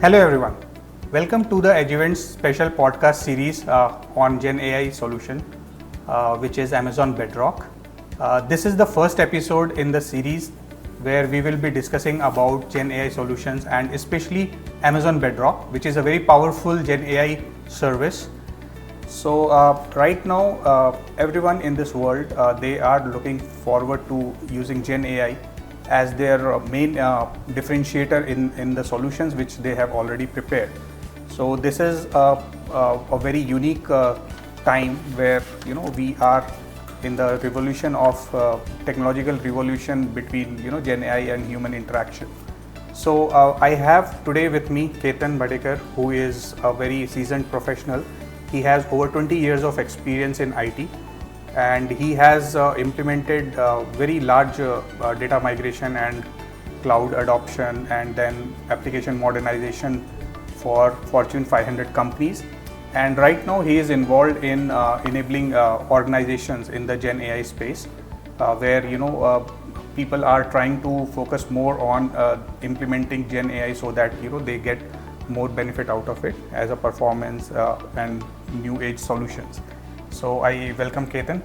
Hello everyone, welcome to the Agivant special podcast series on Gen AI solution, which is Amazon Bedrock. This is the first episode in the series where we will be discussing about Gen AI solutions and especially Amazon Bedrock, which is a very powerful Gen AI service. So right now, everyone in this world, they are looking forward to using Gen AI as their main differentiator in the solutions which they have already prepared. So this is a very unique time where we are in the revolution of technological revolution between Gen AI and human interaction. So I have today with me Ketan Badekar, who is a very seasoned professional. He has over 20 years of experience in IT, and he has implemented very large data migration and cloud adoption and then application modernization for Fortune 500 companies. And right now he is involved in enabling organizations in the Gen AI space, where people are trying to focus more on implementing Gen AI so that they get more benefit out of it as a performance and new age solutions. So I welcome Ketan.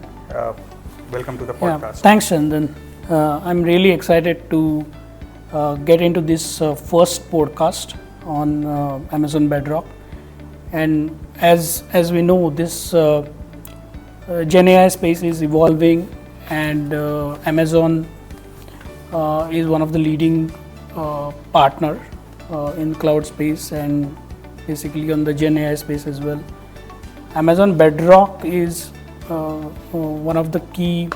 Welcome to the podcast. Yeah, thanks, Chandan. I'm really excited to get into this first podcast on Amazon Bedrock. And as we know, this Gen AI space is evolving, and Amazon is one of the leading partner in cloud space and basically on the Gen AI space as well. Amazon Bedrock is one of the key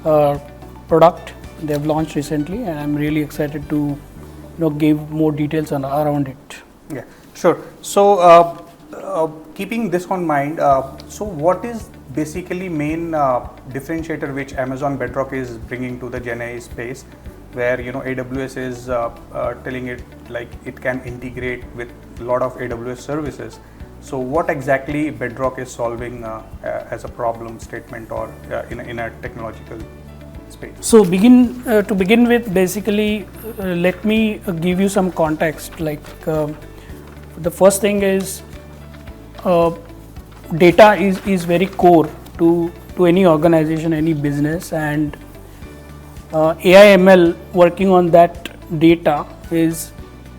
product they have launched recently, and I'm really excited to give more details around it. Yeah, sure. So keeping this on mind, so what is basically main differentiator which Amazon Bedrock is bringing to the Gen AI space, where AWS is telling it like it can integrate with a lot of AWS services. So what exactly Bedrock is solving as a problem statement or in a technological space? So to begin with, basically, let me give you some context. Like the first thing is data is very core to any organization, any business, and AI ML working on that data is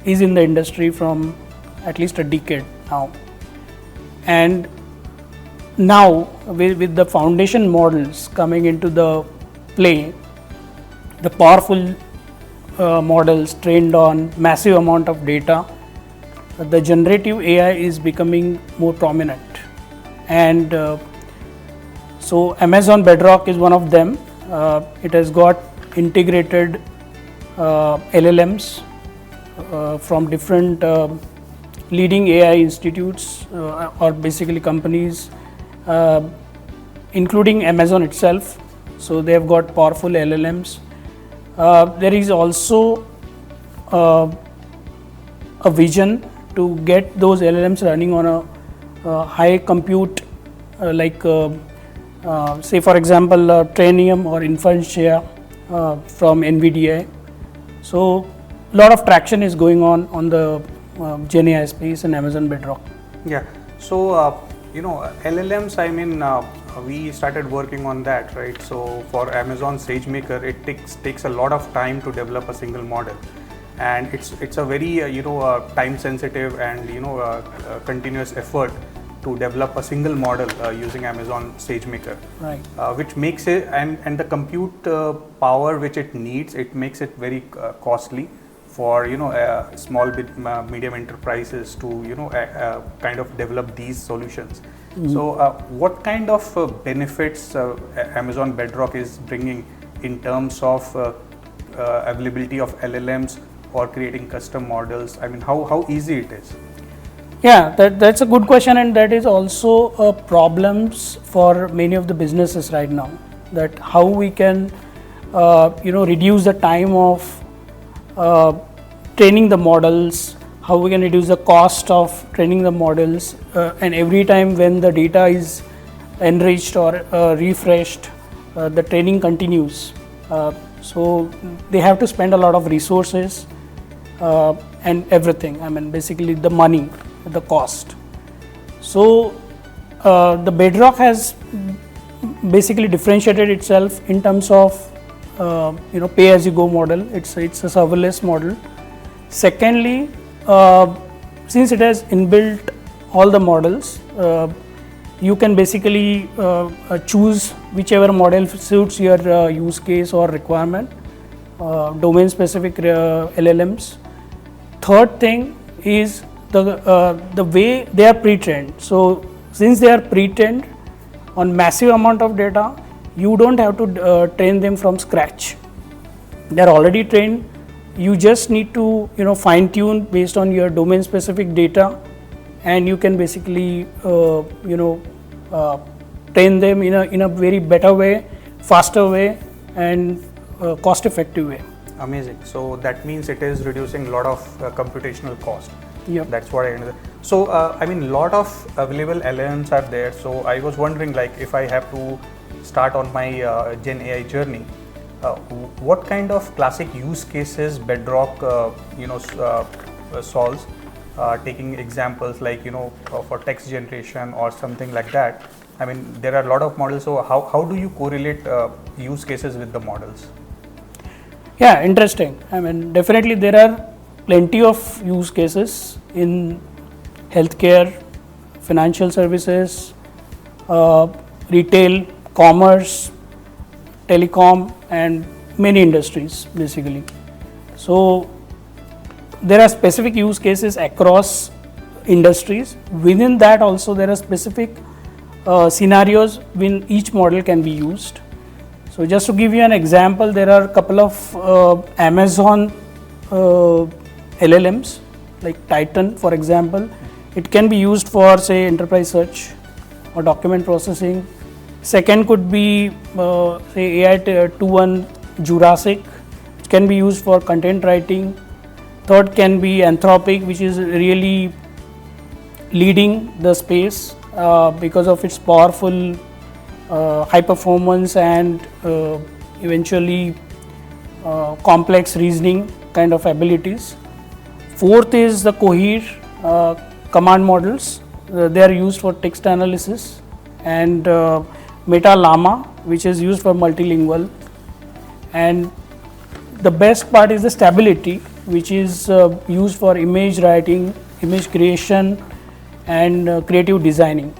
in the industry from at least a decade now. And now with the foundation models coming into the play, the powerful models trained on massive amount of data, the generative AI is becoming more prominent. And so Amazon Bedrock is one of them. It has got integrated LLMs from different leading AI institutes or basically companies, including Amazon itself. So they have got powerful LLMs. There is also a vision to get those LLMs running on a high compute, like say for example Trainium or Inferentia from NVIDIA. So a lot of traction is going on the Gen AI space and Amazon Bedrock. Yeah. So LLMs, I mean, we started working on that, right? So for Amazon SageMaker, it takes a lot of time to develop a single model, and it's a very time sensitive and continuous effort to develop a single model using Amazon SageMaker, right? Which makes it and the compute power which it needs, it makes it very costly for small medium enterprises to kind of develop these solutions. Mm-hmm. So what kind of benefits Amazon Bedrock is bringing in terms of availability of LLMs or creating custom models? I mean, how easy it is? Yeah, that's a good question, and that is also problems for many of the businesses right now. That how we can reduce the time of training the models, how we can reduce the cost of training the models, and every time when the data is enriched or refreshed, the training continues. So they have to spend a lot of resources and everything. I mean, basically the money, the cost. So the Bedrock has basically differentiated itself in terms of pay as you go model. It's a serverless model. Secondly, since it has inbuilt all the models, you can basically choose whichever model suits your use case or requirement, domain specific LLMs. Third thing is the way they are pre-trained. So since they are pre-trained on massive amount of data, you don't have to train them from scratch. They are already trained. You just need to fine tune based on your domain specific data, and you can basically train them in a very better way, faster way, and cost effective way. Amazing. So that means it is reducing a lot of computational cost. Yep. That's what I understand. So I mean, lot of available LLMs are there. So I was wondering, like, if I have to start on my Gen AI journey, what kind of classic use cases Bedrock solves? Taking examples like for text generation or something like that. I mean, there are a lot of models. So how do you correlate use cases with the models? Yeah, interesting. I mean, definitely there are plenty of use cases in healthcare, financial services, retail, commerce, telecom, and many industries basically. So there are specific use cases across industries. Within that also there are specific scenarios when each model can be used. So just to give you an example, there are a couple of Amazon LLMs like Titan, for example. It can be used for, say, enterprise search or document processing. Second could be say AI 2.1 Jurassic, which can be used for content writing. Third can be Anthropic, which is really leading the space because of its powerful high performance and eventually complex reasoning kind of abilities. Fourth is the Cohere command models. They are used for text analysis, and Meta Llama, which is used for multilingual. And the best part is the stability, which is used for image writing, image creation, and creative designing.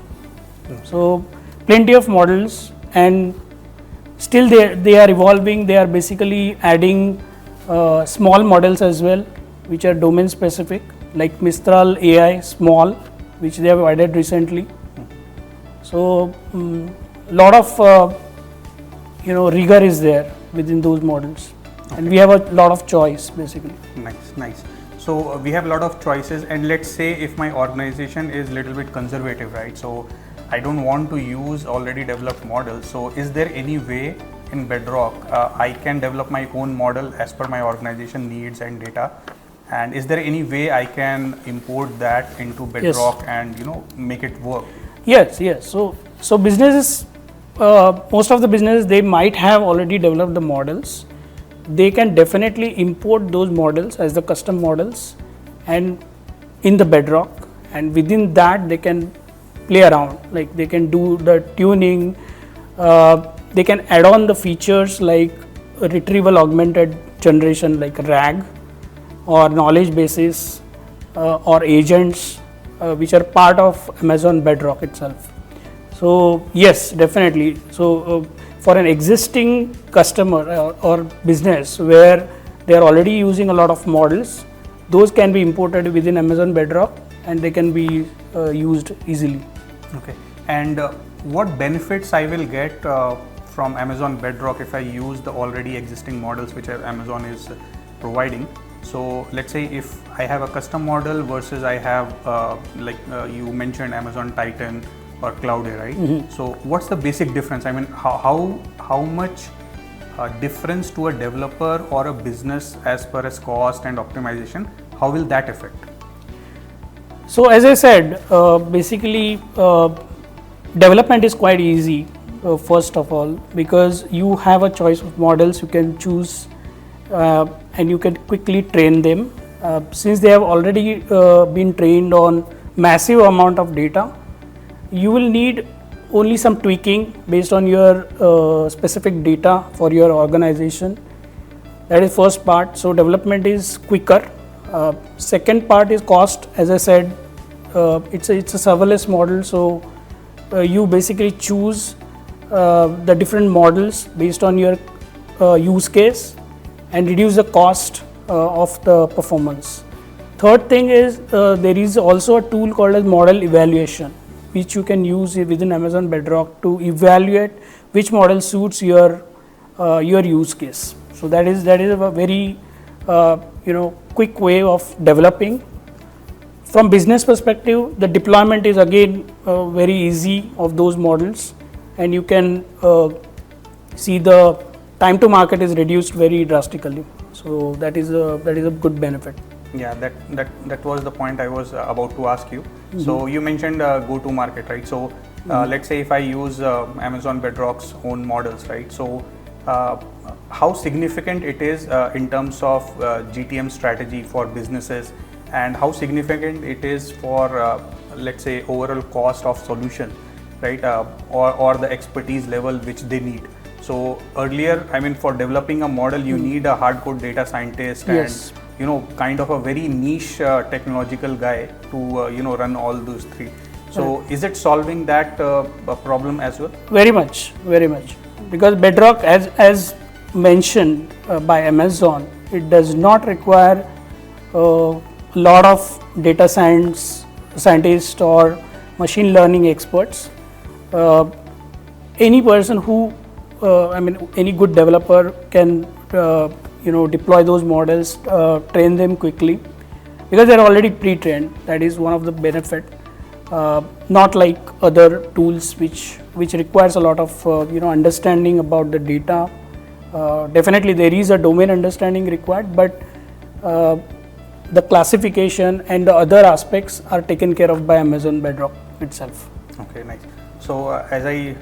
So plenty of models, and still they are evolving. They are basically adding small models as well, which are domain specific, like Mistral AI Small, which they have added recently. So lot of rigor is there within those models. Okay. And we have a lot of choice basically. Nice. So we have a lot of choices, and let's say if my organization is little bit conservative, right? So I don't want to use already developed models. So is there any way in Bedrock I can develop my own model as per my organization needs and data? And is there any way I can import that into Bedrock? Yes. And make it work? Yes. So businesses, most of the businesses, they might have already developed the models. They can definitely import those models as the custom models and in the Bedrock, and within that they can play around, like they can do the tuning, they can add on the features like retrieval augmented generation like RAG, or knowledge bases, or agents which are part of Amazon Bedrock itself. So yes, definitely. So for an existing customer or business where they are already using a lot of models, those can be imported within Amazon Bedrock and they can be used easily. Okay. And what benefits I will get from Amazon Bedrock if I use the already existing models which Amazon is providing? So let's say if I have a custom model versus I have you mentioned Amazon Titan or Cloud, right? Mm-hmm. So what's the basic difference? I mean, how much difference to a developer or a business as per as cost and optimization? How will that affect? So as I said, basically development is quite easy first of all, because you have a choice of models you can choose and you can quickly train them since they have already been trained on massive amount of data, you will need only some tweaking based on your specific data for your organization. That is first part. So development is quicker. Second part is cost. As I said, it's a serverless model, so you basically choose the different models based on your use case and reduce the cost of the performance. Third thing is there is also a tool called as model evaluation, which you can use within Amazon Bedrock to evaluate which model suits your use case. So that is a very quick way of developing. From business perspective, the deployment is again very easy of those models, and you can see the time to market is reduced very drastically. So that is a good benefit. Yeah, that was the point I was about to ask you. Mm-hmm. So you mentioned go to market, right? So let's say if I use Amazon Bedrock's own models, right? So how significant it is in terms of GTM strategy for businesses, and how significant it is for let's say overall cost of solution, right? Or the expertise level which they need. So earlier, I mean, for developing a model, you need a hardcore data scientist yes. and kind of a very niche technological guy to run all those three. So right. Is it solving that problem as well? Very much, because Bedrock, as mentioned by Amazon, it does not require a lot of data scientists or machine learning experts. Any person who any good developer can deploy those models, train them quickly, because they're already pre-trained. That is one of the benefit. Not like other tools which requires a lot of understanding about the data. Definitely there is a domain understanding required, but the classification and the other aspects are taken care of by Amazon Bedrock itself. Okay, nice. So as I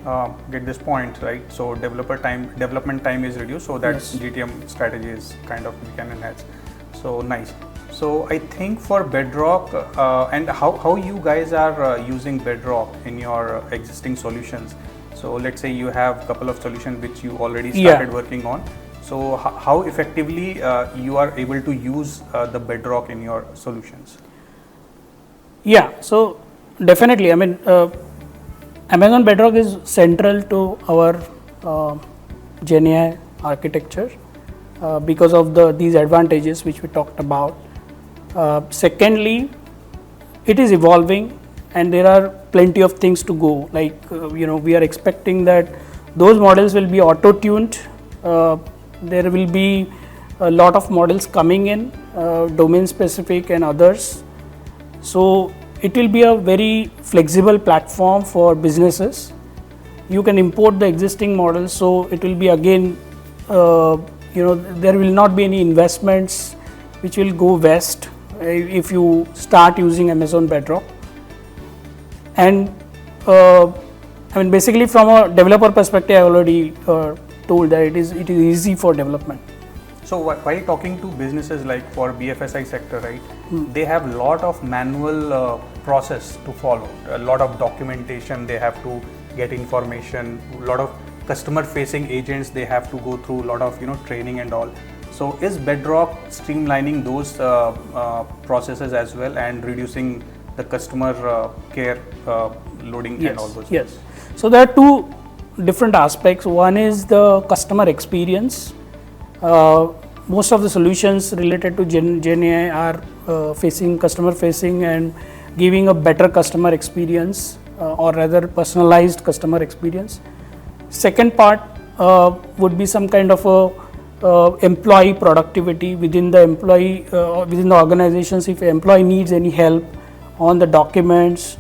get this point, right? So development time is reduced, so that yes. GTM strategy is kind of we can enhance. So nice. So I think for Bedrock and how you guys are using Bedrock in your existing solutions. So let's say you have a couple of solutions which you already started working on. So how effectively you are able to use the Bedrock in your solutions? Yeah. So definitely, I mean. Amazon Bedrock is central to our GenAI architecture because of these advantages which we talked about. Secondly, it is evolving and there are plenty of things to go. Like we are expecting that those models will be auto-tuned. There will be a lot of models coming in, domain specific and others. So it will be a very flexible platform for businesses. You can import the existing models, so it will be again, there will not be any investments which will go west if you start using Amazon Bedrock. And basically from a developer perspective, I already told that it is easy for development. So while talking to businesses like for BFSI sector, right, they have a lot of manual process to follow, a lot of documentation, they have to get information, a lot of customer facing agents, they have to go through a lot of training and all. So is Bedrock streamlining those processes as well and reducing the customer care loading yes, and all those yes. things? So there are two different aspects. One is the customer experience. Most of the solutions related to GenAI are facing customer facing and giving a better customer experience or rather personalized customer experience. Second part would be some kind of a employee productivity within the within the organizations. If an employee needs any help on the documents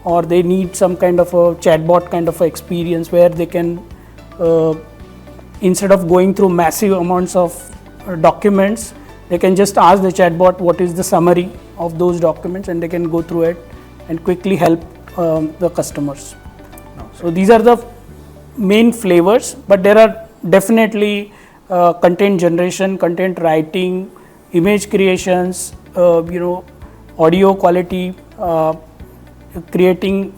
or they need some kind of a chatbot kind of a experience where they can instead of going through massive amounts of documents, they can just ask the chatbot what is the summary of those documents and they can go through it and quickly help the customers. Okay. So these are the main flavors, but there are definitely content generation, content writing, image creations, audio quality, creating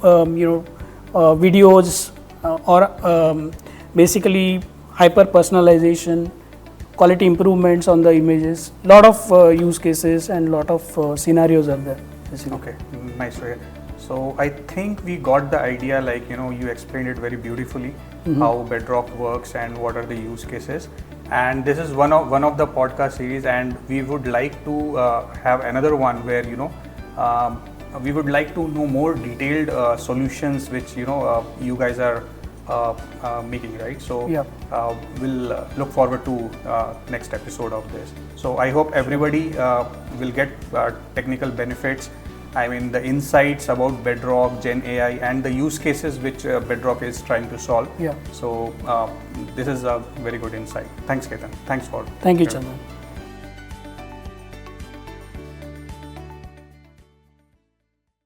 videos, or basically hyper personalization, quality improvements on the images. Lot of use cases and lot of scenarios are there basically. Okay, nice to hear. So I think we got the idea, like, you explained it very beautifully, how Bedrock works and what are the use cases. And this is one of the podcast series, and we would like to have another one where we would like to know more detailed solutions which you guys are making, right? So Yeah. we'll look forward to next episode of this. So I hope everybody will get technical benefits. I mean, the insights about Bedrock, Gen AI, and the use cases which Bedrock is trying to solve. Yeah. So this is a very good insight. Thanks, Ketan. Thanks for. Thank you, Chandan.